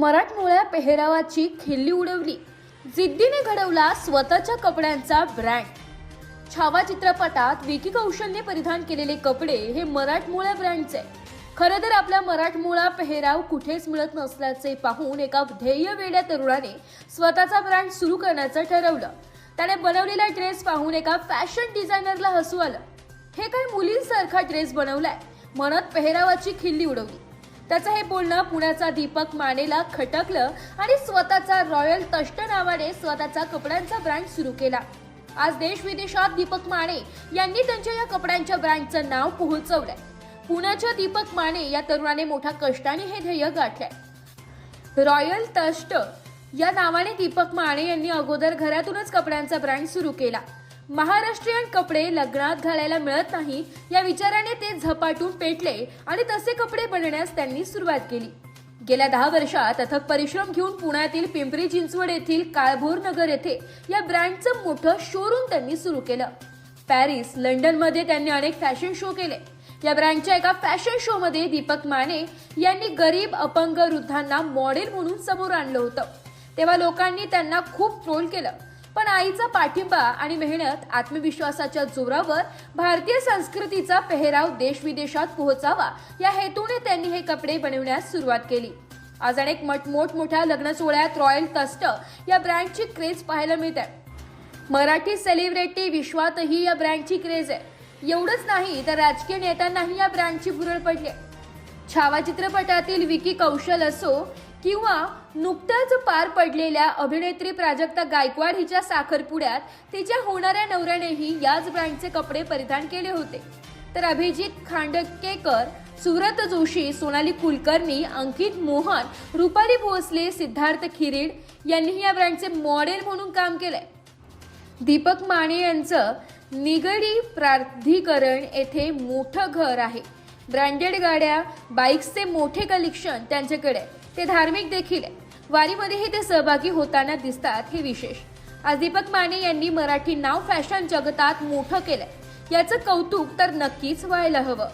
मराठमोळ्या पेहरावाची खिल्ली उडवली, जिद्दीने घडवला स्वतःच्या कपड्यांचा ब्रँड। छावा चित्रपटात विकी कौशलने परिधान केलेले कपडे हे मराठमोळ्या ब्रँडचे। खरं तर आपला मराठमोळा पेहराव कुठेच मिळत नसल्याचे पाहून एका ध्येयवेड्या तरुणाने स्वतःचा ब्रँड सुरू करण्याचं ठरवलं। त्याने बनवलेला ड्रेस पाहून एका फॅशन डिझायनरला हसू आलं। हे काय मुलींसारखा ड्रेस बनवलाय म्हणत पेहरावाची खिल्ली उडवली। त्याचं हे बोलणं पुण्याचा दीपक मानेला खटकलं आणि स्वतःचा रॉयल तष्ट नावाने स्वतःचा कपड्यांचा ब्रँड सुरू केला। आज देश विदेशात दीपक माने यांनी त्यांच्या या कपड्यांच्या ब्रँडचं नाव पोहोचवलंय। पुण्याच्या दीपक माने या तरुणाने मोठ्या कष्टाने हे ध्येय गाठलंय। रॉयल तष्ट या नावाने दीपक माने यांनी अगोदर घरातूनच कपड्यांचा ब्रँड सुरू केला। महाराष्ट्रीयन कपडे लग्नात घालायला मिळत नाही या विचाराने ते झपाटून पेटले आणि तसे कपडे बनवण्यास त्यांनी सुरुवात केली। गेल्या 10 वर्षात अथक परिश्रम घेऊन पुण्यातील पिंपरी चिंचवड येथील काळभोर नगर येथे या ब्रँडचं मोठं शोरूम त्यांनी सुरू केलं। पॅरिस, लंडन मध्ये त्यांनी अनेक फॅशन शो केले। या ब्रँडच्या एका फॅशन शो मध्ये दीपक माने यांनी गरीब अपंग वृद्धांना मॉडेल म्हणून समोर आणलं होतं। तेव्हा लोकांनी त्यांना खूप ट्रोल केलं, पण आईचा पाठिंबा आणि मेहनत, आत्मविश्वासाच्या जोरावर भारतीय संस्कृतीचा पेहराव देश विदेशात पोहोचावा या हेतूने त्यांनी हे कपडे बनवण्यास सुरुवात केली। आज अनेक मोठमोठ्या लग्न सोहळ्यात रॉयल तष्ट या ब्रँडची क्रेज पाहायला मिळते। मराठी सेलिब्रिटी विश्वातही या ब्रँडची क्रेज आहे। एवढंच नाही तर राजकीय नेत्यांनाही या ब्रँडची भुरळ पडली। छावा चित्रपटातील विकी कौशल असो किंवा नुकत्याच पार पडलेल्या अभिनेत्री प्राजक्ता गायकवाड हिच्या साखरपुड्यात तिच्या होणाऱ्या नवऱ्यानेही याच ब्रँडचे कपडे परिधान केले होते। तर अभिजित खांडकेकर, सुरत जोशी, सोनाली कुलकर्णी, अंकित मोहन, रुपाली भोसले, सिद्धार्थ खिरीड यांनीही या ब्रँडचे मॉडेल म्हणून काम केलंय। दीपक माने यांचं निगडी प्राधिकरण येथे मोठं घर आहे। ब्रँडेड गाड्या, बाईक्सचे मोठे कलेक्शन त्यांच्याकडे। ते धार्मिक देखील आहे। वारीमध्येही ते सहभागी होताना दिसतात, हे विशेष। आज दीपक माने यांनी मराठी नाव फॅशन जगतात मोठं केलंय, याचं कौतुक तर नक्कीच व्हायला हवं।